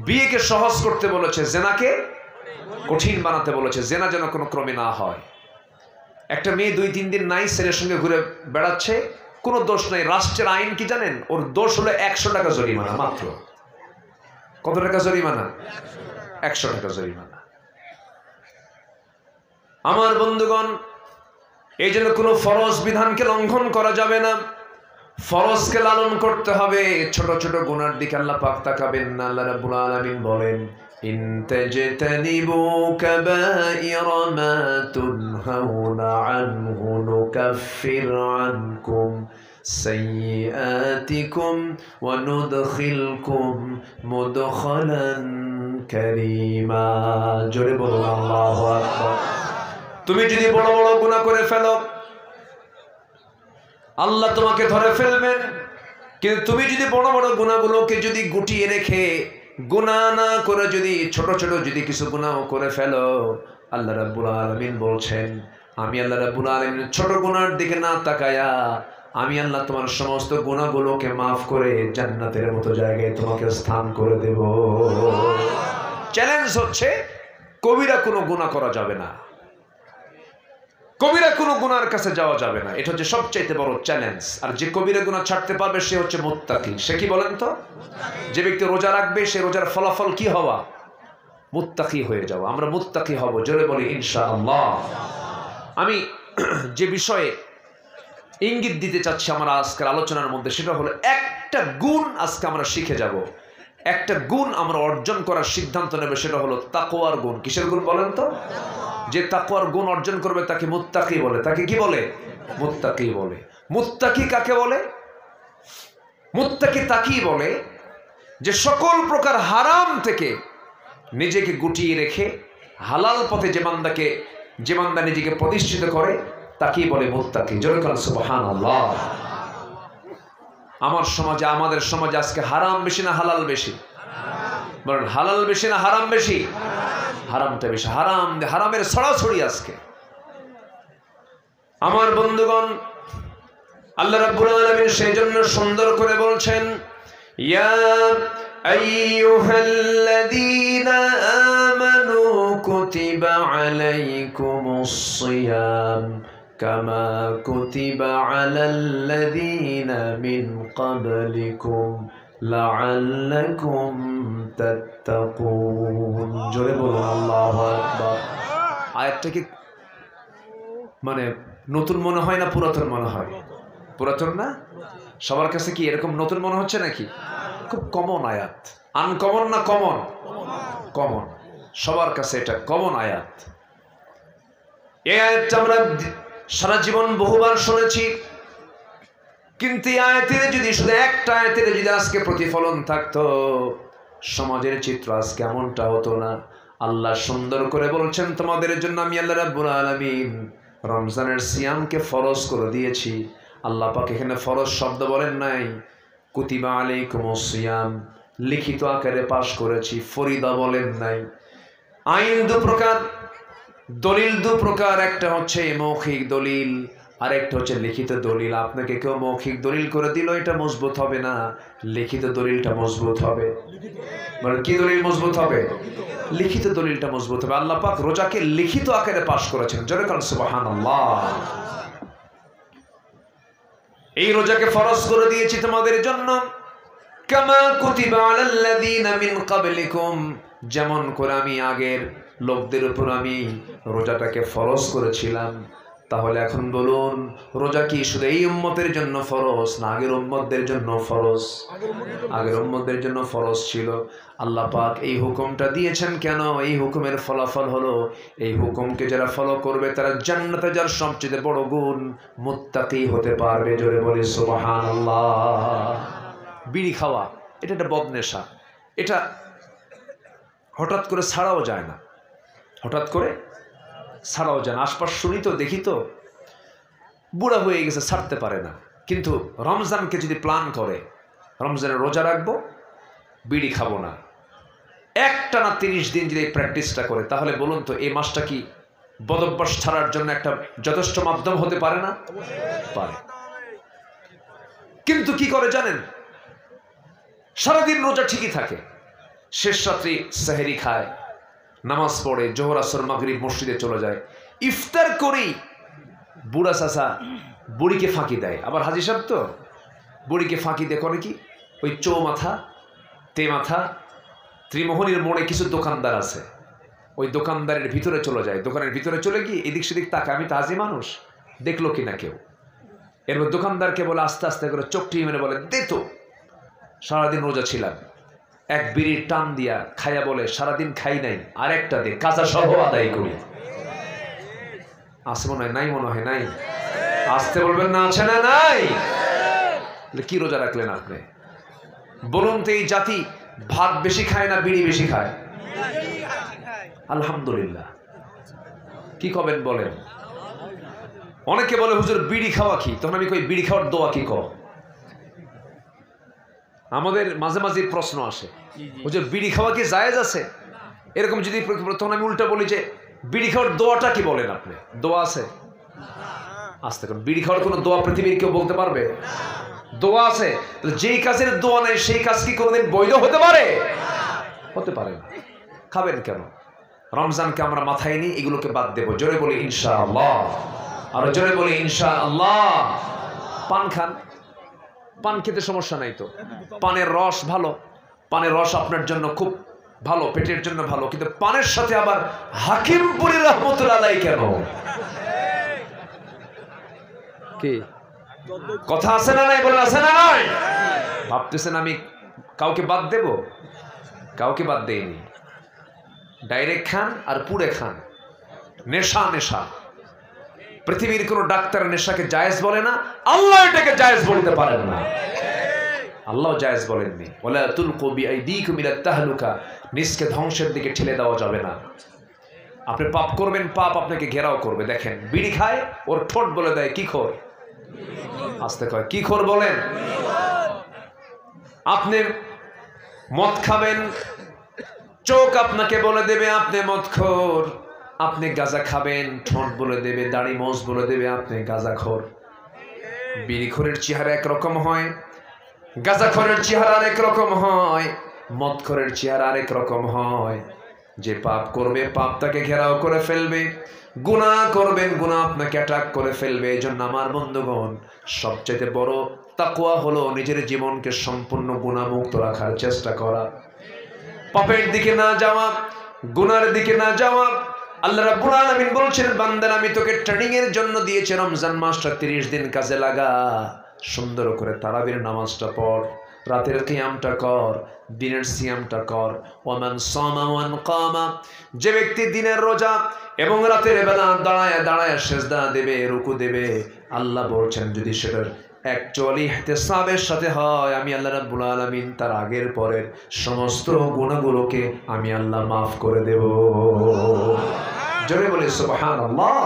বিয়েকে সহজ করতে বলেছে, জেনাকে কঠিন বানাতে বলেছে, জেনা যেন কোনো ক্রমে না হয়। একটা মেয়ে 2-3 দিন নাই ছেলের সঙ্গে ঘুরে বেড়াচ্ছে, কোনো দোষ নাই। রাষ্ট্রের আইন কি জানেন? ওর দোষ হলো 100 টাকা জরিমানা মাত্র। কত টাকা জরিমানা? 100 টাকা জরিমানা। আমার বন্ধুগণ, এই জন্য কোনো ফরজ বিধানকে লঙ্ঘন করা যাবে না, ফরজকে লালন করতে হবে। ছোট ছোট গুনার দিকে আল্লাহ পাক তাকাবেন না। আল্লাহ রাব্বুল আলামিন বলেন, ইন তাজতানিবু কাবাইরা মা তুনহাউনা আনহু নুকাফির আনকুম সাইয়্যাতিকুম ওয়া নুদখিলকুম মুদখালান কারীমা। জোরে বলুন আল্লাহু আকবার। তুমি যদি বড় বড় গুনাহ করে ফেলো, আল্লাহ তোমাকে ধরে ফেলবেন। কিন্তু তুমি যদি বড় বড় গুনাহগুলোকে যদি গুটিয়ে রেখে, গুনাহ না করে যদি ছোট ছোট যদি কিছু গুনাহ করে ফেলো, আল্লাহ রাব্বুল আলামিন বলছেন, আমি আল্লাহ রাব্বুল আলামিন ছোট গুনার দিকে না তাকায়া আমি আল্লাহ তোমার সমস্ত গুনাহগুলোকে মাফ করে জান্নাতের মতো জায়গায় তোমাকে স্থান করে দেব। চ্যালেঞ্জ হচ্ছে, কবিরা কোনো গুনাহ করা যাবে না, কবিরা কোনো গুনার কাছে যাওয়া যাবে না। এটা হচ্ছে সবচাইতে বড় চ্যালেঞ্জ। আর যে কবিরা গুনাহ ছাড়তে পারবে সে হচ্ছে মুত্তাকি। সে কি বলেন তো? যে ব্যক্তি রোজা রাখবে, সে রোজার ফলাফল কি হওয়া? মুত্তাকি হয়ে যাওয়া। আমরা মুত্তাকি হব, জোরে বলি ইনশাআল্লাহ। আমি যে বিষয়ে ইঙ্গিত দিতে চাচ্ছি আমার আজকের আলোচনার মধ্যে, সেটা হলো একটা গুণ আজকে আমরা শিখে যাব, একটা গুণ আমরা অর্জন করার সিদ্ধান্ত নেবে, সেটা হলো তাকওয়ার গুণ। কিসের গুণ বলেন তো? যে তাকওয়ার গুণ অর্জন করবে তাকে মুত্তাকি বলে। তাকে কি বলে? মুত্তাকি বলে। মুত্তাকি কাকে বলে? মুত্তাকি তাকেই বলে যে সকল প্রকার হারাম থেকে নিজেকে গুটিয়ে রেখে হালাল পথে যে বান্দা নিজেকে প্রতিষ্ঠিত করে, তাকেই বলে মুত্তাকি। জোরে বলেন সুবহানাল্লাহ। আমাদের সমাজে আজকে হারাম বেশি না হালাল বেশি? বলেন, হালাল বেশি না হারাম বেশি? হারামটা বেশি। হারামের ছড়াছড়ি আজকে। আমার বন্ধুগণ, আল্লাহ রাব্বুল আলামিন সেই জন্য সুন্দর করে বলছেন, ইয়া আইয়ুহাল্লাযীনা আমানু কুতিবা আলাইকুমুস সিয়াম কামা কুতিবা আলাল্লাযীনা মিন ক্বাবলিকুম লাআল্লাকুম তাত্তাকুন। জোরে বলুন আল্লাহু আকবার। আয়াতটা কি মানে নতুন মনে হয় না পুরাতন মনে হয়? পুরাতন না? সবার কাছে কি এরকম নতুন মনে হচ্ছে নাকি? খুব কমন আয়াত। আনকমন না কমন? কমন। সবার কাছে এটা কমন আয়াত। এই আয়াতটা আমরা সারা জীবন বহুবার শুনেছি, কিন্তু এই আয়াতের যদি শুধু একটা আয়াতের যদি আজকে প্রতিফলন থাকতো, সমাজের চিত্র আজকে এমনটা হতো না। আল্লাহ সুন্দর করে বলছেন, তোমাদের জন্য আমি আল্লাহ রাব্বুল আলামিন রমজানের সিয়ামকে ফরজ করে দিয়েছি। আল্লাহ পাক এখানে ফরজ শব্দ বলেন নাই, কুতিবা আলাইকুমুস সিয়াম লিখিত আকারে পাশ করেছি, ফরিদা বলেন নাই। আইন দু প্রকার, দলিল দু প্রকার, একটা হচ্ছে মৌখিক দলিল, আরেকটা হচ্ছে লিখিত দলিল। আপনাকে কেউ মৌখিক দলিল করে দিল, এটা মজবুত হবে না, লিখিত দলিলটা মজবুত হবে। মানে কি দলিল মজবুত হবে? লিখিত দলিলটা মজবুত হবে। আল্লাহ পাক রোজাকে লিখিত আকারে পাশ করেছেন। জোরে বলেন সুবহানাল্লাহ। এই রোজাকে ফরজ করে দিয়েছি তোমাদের জন্য, কামা কুতিবা আলাল্লাযীনা মিন ক্বাবলিকুম, যেমন করে আমি আগের লোকদের উপর আমি রোজাটাকে ফরজ করেছিলাম। তাহলে এখন বলুন, রোজা কি শুধু এই উম্মতের জন্য ফরজ না আগের উম্মতদের জন্য ফরজ? আগের উম্মতদের জন্য ফরজ ছিল। আল্লাহ পাক এই হুকুমটা দিয়েছেন কেন? এই হুকুমের ফলাফল হলো এই হুকুমকে যারা ফলো করবে তারা জান্নাতে যার সবচেয়ে বড় গুণ মুত্তাকি হতে পারবে। জোরে বলি সুবহানাল্লাহ। বিড়ি খাওয়া এটা একটা বদনেশা, এটা হঠাৎ করে ছাড়াও যায় না, হঠাৎ করে ছাড়াও যায় না। আশপাশ শুনি তো, দেখি তো, বুড়া হয়ে গেছে ছাড়তে পারে না। কিন্তু রমজানকে যদি প্ল্যান করে রমজানে রোজা রাখবো, বিড়ি খাবো না, একটানা 30 দিন যদি এই প্র্যাকটিসটা করে, তাহলে বলুন তো এই মাসটা কি বদভ্যাস ছাড়ার জন্য একটা যথেষ্ট মাধ্যম হতে পারে না? পারে। কিন্তু কি করে জানেন? সারাদিন রোজা ঠিকই থাকে, শেষ রাত্রি সেহরি খায়, নামাজ পড়ে, জোহর আসর মাগরিব মসজিদে চলে যায়, ইফতার করেই বুড়া চাচা বুড়িকে ফাঁকি দেয়। আবার হাজি সাহেব তো বুড়িকে ফাঁকি দিয়ে করে কি, ওই চৌমাথা তেমাথা ত্রিমোহনীর মোড়ে কিছু দোকানদার আছে, ওই দোকানদারের ভিতরে চলে যায়। দোকানের ভিতরে চলে গিয়ে এদিক সেদিক তাকে, আমি তো হাজি মানুষ, দেখলো কিনা কেউ। এরপর দোকানদারকে বলে আস্তে আস্তে করে চোখ টিয়ে মেরে বলে, দে তো, সারাদিন রোজা ছিলাম। এক বিড়ির টান দিয়া খাইয়া বলে, সারাদিন খাই নাই, আরেকটা দে, কাজা সহ আদায় করি। আছে মনে হয় নাই, মনে হয় নাই। আসতে বলবেন না, আছে না নাই? কি রোজা রাখলেন আপনি? বলুন তো এই জাতি ভাত বেশি খায় না বিড়ি বেশি খায়? আলহামদুলিল্লাহ। কি কবেন বলেন? অনেকে বলে হুজুর বিড়ি খাওয়া কি? তখন আমি কই বিড়ি খাওয়ার দোয়া কি কর? আমাদের মাঝে মাঝে প্রশ্ন আসে, হুজুর বিড়ি খাওয়া কি জায়েজ আছে? এরকম যদি, তখন আমি উল্টা বলি যে বিড়ি খাওয়ার দোয়াটা কি বলেন আপনি? দোয়া আছে? আসতে কোন বিড়ি খাওয়ার কোনো দোয়া পৃথিবীর কেউ বলতে পারবে? দোয়া আছে। যেই কাজের দোয়া নেই সেই কাজ কি কোনোদিন বৈধ হতে পারে? হতে পারে না। খাবেন কেন? রমজানকে আমরা মাথায় নিই, এগুলোকে বাদ দেবো। জোরে বলি ইনশাআল্লাহ, আর জোরে বলি ইনশাআল্লাহ। পান খান, পান খেতে সমস্যা নাই তো, পানের রস ভালো, পানের রস আপনার জন্য খুব ভালো, পেটের জন্য ভালো। কিন্তু পানের সাথে আবার হাকিমপুরি রহমতুল্লাহ আলাইহি কেন? কি কথা আছে না নাই? বলেন আছে না নাই? ভাবতেছেন আমি কাউকে বাদ দেব? কাউকে বাদ দেইনি। ডাইরেক্ট খান আর পুড়ে খান। নেশা নেশা, পৃথিবীর কোন ডাক্তার নেশাকে জায়েজ বলে না, আল্লাহ এটাকে জায়েজ বলতে পারেন না। আল্লাহ জায়েজ বলেননি। ওয়ালা তুলকু বিআইদিকুম ইলাত তাহলুকা, নিজকে ধ্বংসের দিকে ঠেলে দেওয়া যাবে না। আপনি পাপ করবেন, পাপ আপনাকে ঘেরাও করবে। দেখেন বিড়ি খায়, ওর ঠোঁট বলে দেয় কি খোর, আস্তে কয় কি খোর বলেন। আপনি মদ খাবেন, চোখ আপনাকে বলে দেবে আপনি মদখোর। আপনি গাঁজা খাবেন, ঠোঁট বলে দেবে, দাড়ি মোজ বলে দেবে আপনি গাঁজাখোর। বিড়িখোরের চেহারা একরকম হয়, গাঁজাখোরের চেহারা আরেক রকম হয়, মদখোরের চেহারা আরেক রকম হয়। যে পাপ করবে পাপ তাকে ঘেরাও করে ফেলবে, গুনাহ করবেন গুনাহ আপনাকে অ্যাটাক করে ফেলবে। এই জন্য আমার বন্ধুগণ, সবচেয়ে বড় তাকওয়া হলো নিজের জীবনকে সম্পূর্ণ গুনাহমুক্ত রাখার চেষ্টা করা, পাপের দিকে না যাওয়া, গুনার দিকে না যাওয়া। আল্লাহ রাব্বুল আলামিন বলছেন, বান্দার আমি তোকে ট্রেনিং এর জন্য দিয়েছি, রমজান মাসটা 30 দিন কাজে লাগা, সুন্দর করে তারাবির নামাজটা পড়, রাতের কিয়ামটা কর, দিনের সিয়ামটা কর। ওয়ামান সামা ওয়ান কামা, যে ব্যক্তি দিনের রোজা এবং রাতের বেলা দাঁড়ায় দাঁড়ায় সিজদা দেবে, রুকু দেবে, আল্লাহ বলছেন যদি সেটার অ্যাকচুয়ালি ইহতিসাবের সাথে হয়, আমি আল্লাহ রাব্বুল আলামিন তার আগের পরের সমস্ত গুনাহগুলোকে আমি আল্লাহ মাফ করে দেব। জোরে বলে সুবহানাল্লাহ।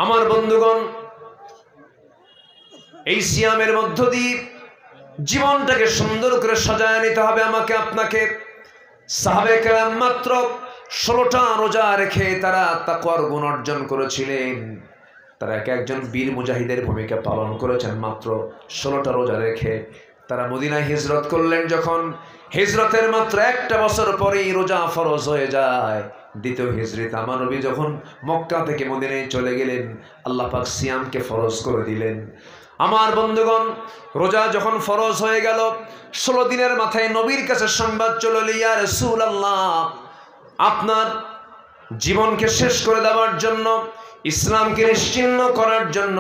আমার বন্ধুগণ, এই সিয়ামের মধ্য দিয়ে জীবনটাকে সুন্দর করে সাজায় নিতে হবে আমাকে আপনাকে। সাহাবে কেরাম মাত্র 16টা রোজা রেখে তারা তাকওয়ার গুণ অর্জন করেছিলেন। তারা এক একজন বীর মুজাহিদের ভূমিকা পালন করেছেন মাত্র 16টা রোজা রেখে। তারা মদিনায় হিজরত করলেন, যখন হিজরতের মাত্র 1টা বছর পরেই রোজা ফরজ হয়ে যায়। দ্বিতীয় হিজরিতে আমার নবী যখন মক্কা থেকে মদিনায় চলে গেলেন, আল্লাহ পাক সিয়ামকে ফরজ করে দিলেন। আমার বন্ধুগণ, রোজা যখন ফরজ হয়ে গেল, 16 দিনের মাথায় নবীর কাছে সংবাদ চলে এলো, ইয়া রাসূলুল্লাহ, আপনার জীবনকে শেষ করে দেওয়ার জন্য, ইসলামকে নিশ্চিহ্ন করার জন্য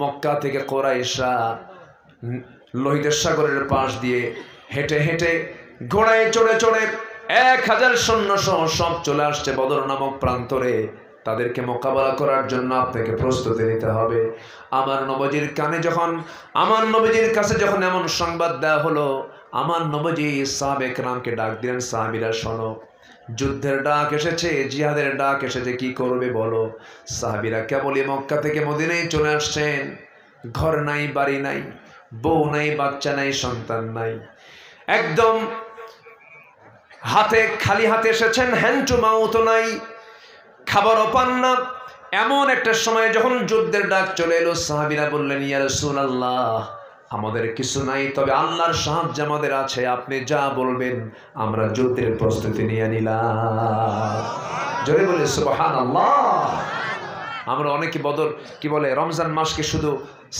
মক্কা থেকে কুরাইশরা লোহিত সাগরের পাশ দিয়ে হেঁটে হেঁটে ঘোড়ায় চড়ে চড়ে 1000 সৈন্য সহ সব চলে আসছে বদর নামক প্রান্তরে। তাদেরকে মোকাবেলা করার জন্য আপনাকে প্রস্তুতি নিতে হবে। আমার নবীজির কানে যখন, আমার নবীজির কাছে যখন এমন সংবাদ দেওয়া হলো, আমার নবীজি সাহাবে কেরামকে ডাক দিলেন, সাহাবীরা শোনো, যুদ্ধের ডাক এসেছে, জিহাদের ডাক এসেছে, কি করবে বলো। সাহাবীরা কেবলই মক্কা থেকে মদিনায় চলে আসছেন, ঘর নাই, বাড়ি নাই, বউ নাই, বাচ্চা নাই, সন্তান নাই, একদম হাতে খালি হাতে এসেছেন, হ্যান্ড টু মাউথ নাই, খাবারও পান না। এমন একটা সময় যখন যুদ্ধের ডাক চলে এলো, সাহাবীরা বললেন, ইয়া রাসূলুল্লাহ, আমাদের কিছু নাই, তবে আল্লাহর সাহায্য আমাদের আছে, আপনি যা বলবেন আমরা যুদ্ধের প্রস্তুতি নিয়ে নিলাম। জোরে বলে সুবহানাল্লাহ। আমরা অনেকে বদর কি বলে, রমজান মাসকে শুধু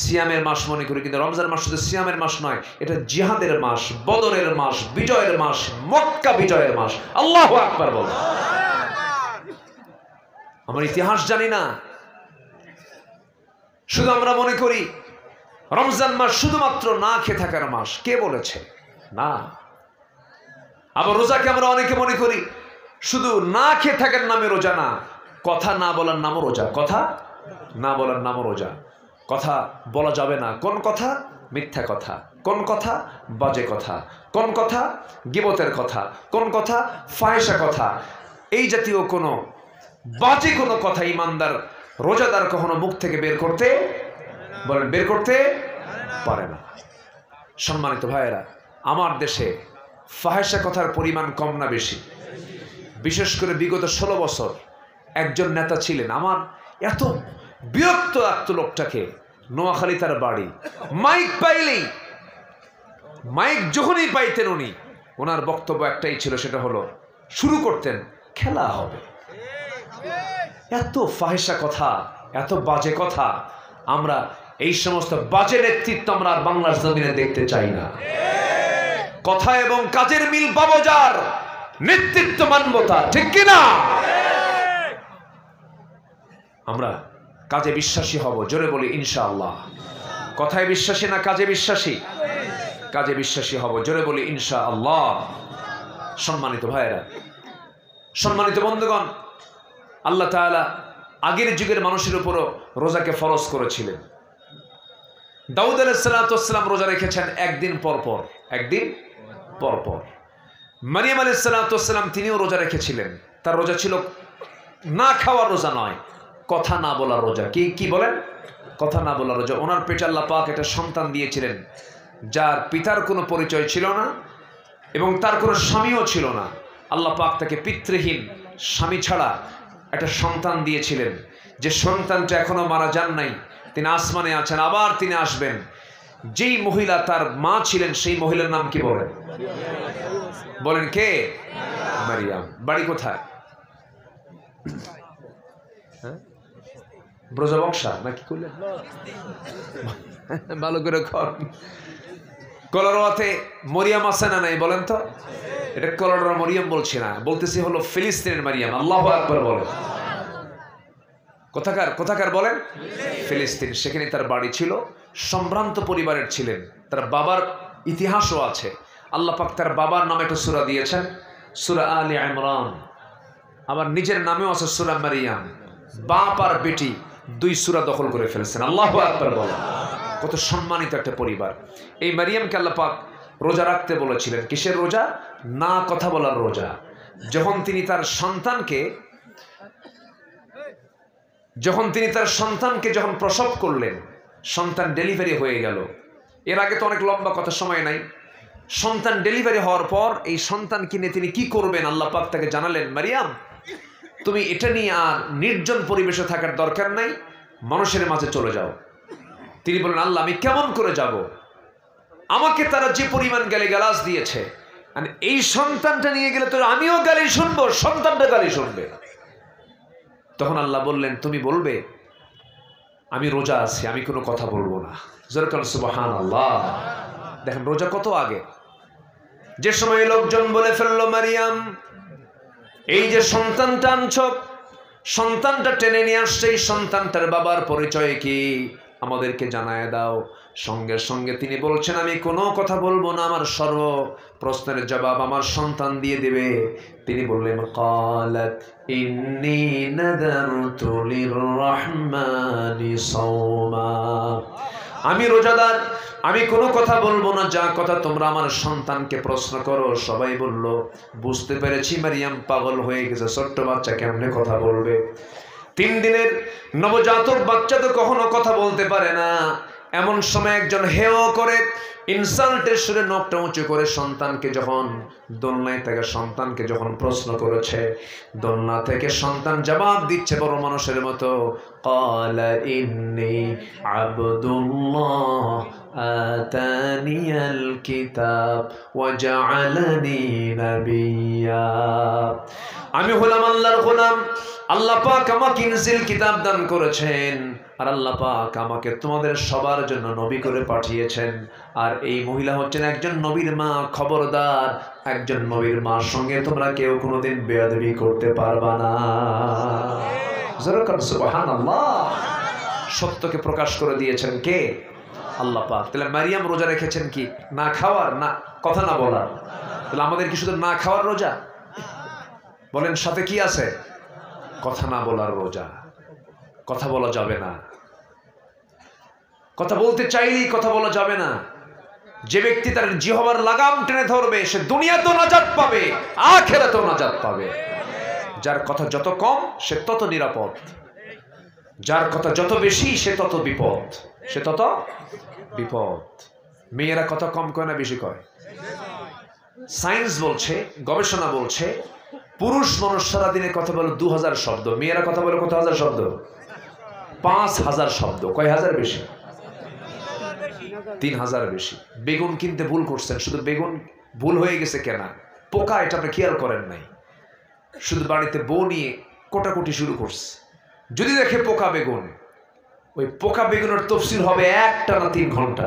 সিয়ামের মাস মনে করি, কিন্তু রমজান মাস শুধু সিয়ামের মাস নয়, এটা জিহাদের মাস, বদরের মাস, বিজয়ের মাস, মক্কা বিজয়ের মাস। আল্লাহু আকবার বল। আমরা ইতিহাস জানি না, শুধু আমরা মনে করি রমজান মাস শুধুমাত্র না খেয়ে থাকার মাস। কে বলেছে? না। আবার রোজাকে আমরা অনেকে মনে করি শুধু না খেয়ে থাকার নামে রোজা না, কথা না বলার নামও রোজা, কথা না বলার নামও রোজা। কথা বলা যাবে না, কোন কথা? মিথ্যা কথা। কোন কথা? বাজে কথা। কোন কথা? গীবতের কথা। কোন কথা? ফাহিশা কথা। এই জাতীয় কোনো বাজে কোনো কথা ইমানদার রোজাদার কখনো মুখ থেকে বের করতে, বলেন, বের করতে পারে না। সম্মানিত ভাইয়েরা, আমার দেশে ফাহিশা কথার পরিমাণ কম না বেশি? বিশেষ করে বিগত 16 বছর একজন নেতা ছিলেন, আমার এত বিরক্ত লাগতো লোকটাকে। নোয়াখালী তার বাড়ি, মাইক পাইলেই, মাইক যখনই পাইতেন উনি, ওনার বক্তব্য একটাই ছিল, সেটা হলো শুরু করতেন, খেলা হবে। এত ফাহিশা কথা, এত বাজে কথা। আমরা এই সমস্ত বাজে নেতৃত্ব আমরা আর বাংলার জমিনে দেখতে চাই না। কথা এবং কাজের মিল পাবো যার, নেতৃত্ব মানবো তার, ঠিক কিনা? আমরা কাজে বিশ্বাসী হব, জোরে বলি ইনশাআল্লাহ। কথায় বিশ্বাসী না কাজে বিশ্বাসী? কাজে বিশ্বাসী হব, জোরে বলি ইনশাআল্লাহ। সম্মানিত ভাইয়েরা, সম্মানিত বন্ধুগণ, আল্লাহ তাআলা আগের যুগের মানুষের উপরও রোজাকে ফরজ করেছিলেন। দাউদ আলাইহিস সালাম রোজা রেখেছেন একদিন পর পর, একদিন পর পর। মারিয়াম আলাইহিস সালাম তিনিও রোজা রেখেছিলেন। তার রোজা ছিল না খাওয়ার রোজা নয়, কথা না বলার রোজা। কি কি বলেন? কথা না বলার রোজা। ওনার পেটে আল্লাহ পাক একটা সন্তান দিয়েছিলেন, যার পিতার কোনো পরিচয় ছিল না এবং তার কোনো স্বামীও ছিল না। আল্লাহ পাক তাকে পিতৃহীন, স্বামী ছাড়া একটা সন্তান দিয়েছিলেন, যে সন্তানটা এখনো মারা যান নাই। তিনি আসমানে আছেন, আবার তিনি আসবেন। যেই মহিলা তার মা ছিলেন, সেই মহিলার নাম কি বলেন? বলেন কে? মারিয়াম। বাড়ি কোথায়? ব্রজবংশা নাকি করলেন? ভালো করে কলরোয়াতে মরিয়াম আছে না নাই বলেন তো? এটা কলরোয়া মরিয়াম বলছি না, বলতেছি হলো ফিলিস্তিনের মারিয়াম। আল্লাহু আকবার বলেন। কোথাকার বলেন? ফিলিস্তিন। সেখানে তার বাড়ি ছিল। সম্ভ্রান্ত পরিবারের ছিলেন। তার বাবার ইতিহাসও আছে। আল্লাহ পাক তার বাবার নামে একটা সূরা দিয়েছেন, সূরা আলে ইমরান। আবার নিজের নামেও আছে সূরা মারিয়াম। বাপ আর বেটি 2 সূরা দখল করে ফেলেছেন। আল্লাহু আকবার বলেন। কত সম্মানিত একটা পরিবার। এই মারিয়ামকে আল্লাহ পাক রোজা রাখতে বলেছিলেন। কিসের রোজা? না কথা বলার রোজা। যখন তিনি তার সন্তানকে যখন প্রসব করলেন, সন্তান ডেলিভারি হয়ে গেল। এর আগে তো অনেক লম্বা কথা, সময় নাই। সন্তান ডেলিভারি হওয়ার পর এই সন্তানকে নিয়ে তিনি কি করবেন, আল্লাহ পাক তাকে জানালেন, মারিয়াম তুমি এটা নিয়ে আর নির্জন পরিবেশে থাকার দরকার নাই, মানুষের মাঝে চলে যাও। তিনি বলেন, আল্লাহ আমি কেমন করে যাব? আমাকে তারা যে পরিমাণ গালিগালাজ দিয়েছে, এই সন্তানটা নিয়ে গেলে তো আমিও গালি শুনবো, সন্তানটা গালি শুনবে। তখন আল্লাহ বললেন, তুমি বলবে আমি রোজা আছি, আমি কোনো কথা বলবো না। সুবহানাল্লাহ। দেখেন রোজা কত আগে। যে সময় লোকজন বলে ফেললো মারিয়াম এই যে সন্তানটা আনছ, সন্তানটা টেনে নিয়ে আসছে, এই সন্তানটার বাবার পরিচয় কি আমাদেরকে জানায় দাও। সঙ্গে সঙ্গে তিনি বলছেন, আমি কোনো কথা বলবো না, আমার সর্ব প্রশ্নের জবাব আমার সন্তান দিয়ে দেবে। তিনি বললেন, ক্বালাত ইন্নী নাযারতু লিররহমানি সাওমা, আমি রোজাদার, আমি কোনো কথা বলবো না, যা কথা তোমরা আমার সন্তানকে প্রশ্ন করো। সবাই বলল, বুঝতে পেরেছি মারিয়াম পাগল হয়ে গেছে, ছোট্ট বাচ্চা কেমনে কথা বলবে? 3 দিনের নবজাতক বাচ্চা তো কখনো কথা বলতে পারে না। এমন সময় একজন হেও করে, ইনসাল্টের সুরে নখটা উঁচু করে সন্তানকে যখন দোলনায় থেকে সন্তানকে যখন প্রশ্ন করেছে, দোলনা থেকে সন্তান জবাব দিচ্ছে বড় মানুষের মতো, ক্বালা ইন্নী আবদুল্লাহ আতানিয়াল কিতাব ওয়া জাআলানি নাবিয়্যা, আমি হলাম আল্লাহর গোলাম, আল্লাহ পাক আমাকে ইনজিল কিতাব দান করেছেন, আর আল্লাহ পাক আমাকে তোমাদের সবার জন্য নবী করে পাঠিয়েছেন। আর এই মহিলা হচ্ছেন একজন নবীর মা। খবরদার, একজন নবীর মার সঙ্গে তোমরা কেউ কোনোদিন বেয়াদবি করতে পারবা না। সুবহানাল্লাহ। সত্যকে প্রকাশ করে দিয়েছেন কে? আল্লাহ পাক। তাহলে মারিয়াম রোজা রেখেছেন কি? না খাওয়ার, না কথা না বলার। তাহলে আমাদের কি শুধু না খাওয়ার রোজা? বলেন সাথে কি আছে? কথা না বলার রোজা। কথা বলা যাবে না, কথা বলতে চাইলেই কথা বলা যাবে না। যে ব্যক্তি তার জিহ্বার লাগাম টেনে ধরবে, সে দুনিয়াতেও নাজাত পাবে, আখিরাতেও নাজাত পাবে। যার কথা যত কম সে তত নিরাপদ, যার কথা যত বেশি সে তত বিপদ, সে তত বিপদ। মেয়েরা কথা কম কয় না বেশি কয়? সায়েন্স বলছে, গবেষণা বলছে, পুরুষ মানুষ সারাদিনে কথা বলে 2000 শব্দ, মেয়েরা কথা বলে কত হাজার শব্দ? 5000 শব্দ। কয় হাজার বেশি? 3000 বেশি। বেগুন কিনতে ভুল করছেন, শুধু বেগুন ভুল হয়ে গেছে কেনা, পোকা, এটা আপনি খেয়াল করেন নাই। শুধু বাড়িতে বউ নিয়ে কোটাকুটি শুরু করছে, যদি দেখে পোকা বেগুন, ওই পোকা বেগুনের তফসিল হবে 1 টানা 3 ঘন্টা।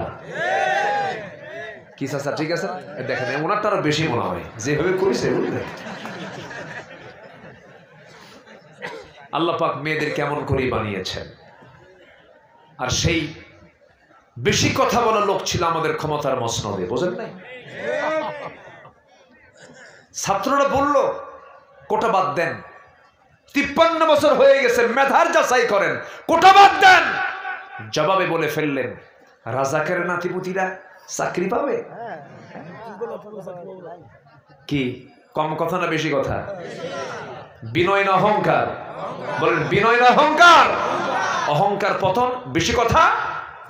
কি চাচা ঠিক আছে? দেখেন ওনারটা আরো বেশি মনে হয়, যেভাবে করেছে বুঝলেন। আল্লাহ পাক মেয়েদের কেমন করে বানিয়েছেন। আর সেই বেশি কথা বলা লোক ছিল আমাদের ক্ষমতার মসনদে, বোঝেন নাই? ছাত্ররা বলল কোটা বাদ দেন, 53 বছর হয়ে গেছে, মেধার যাচাই করেন, কোটা বাদ দেন। জবাবে বলে ফেললেন, রাজাকের নাতিপুতিরা চাকরি পাবে। কি কম কথা না বেশি কথা? বিনয় না অহংকার? বলেন বিনয় না অহংকার? অহংকার পতন, বেশি কথা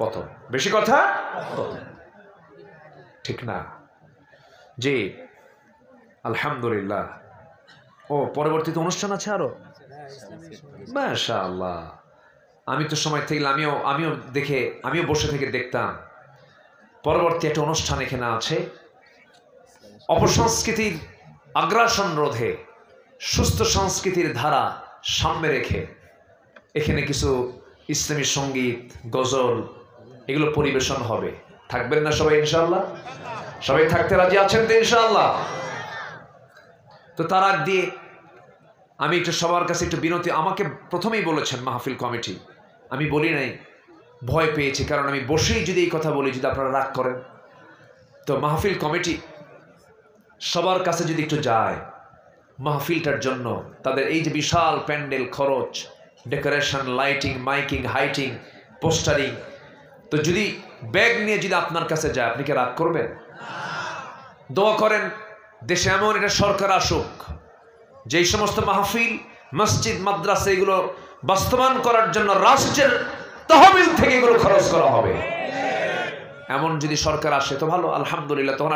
পতন, বেশি কথা পতন, ঠিক না? জি আলহামদুলিল্লাহ। ও পরবর্তীতে অনুষ্ঠান আছে আরো? মাশাআল্লাহ। আমি তো সময় থেকে আমিও বসে থেকে দেখতাম। পরবর্তী একটা অনুষ্ঠান এখানে আছে, অপসংস্কৃতির আগ্রাসন রোধে সুস্থ সংস্কৃতির ধারা সামনে রেখে এখানে কিছু ইসলামী সঙ্গীত, গজল এগুলো পরিবেশন হবে। থাকবেন না সবাই ইনশাআল্লাহ? সবাই থাকতে রাজি আছেন তো ইনশাআল্লাহ? তো তার আগ দিয়ে আমি একটু সবার কাছে একটু বিনতি, আমাকে প্রথমেই বলেছেন মাহফিল কমিটি, আমি বলি নাই, ভয় পেয়েছি, কারণ আমি বসেই যদি এই কথা বলি যদি আপনারা রাগ করেন। তো মাহফিল কমিটি সবার কাছে যদি একটু যায়, মাহফিলটার জন্য তাদের এই যে বিশাল প্যান্ডেল, খরচ, ডেকোরেশন, লাইটিং, মাইকিং, হাইটিং, পোস্টারিং, তো যদি ব্যাগ নিয়ে যদি আপনার কাছে যায়, আপনি কি রাগ করবেন? দোয়া করেন দেশে এমন একটা সরকার আসুক যেই সমস্ত মাহফিল, মসজিদ, মাদ্রাসা এগুলো বাস্তবায়ন করার জন্য রাষ্ট্রের তহবিল থেকে এগুলো খরচ করা হবে। এমন যদি সরকার আসে তো ভালো, আলহামদুলিল্লাহ। তখন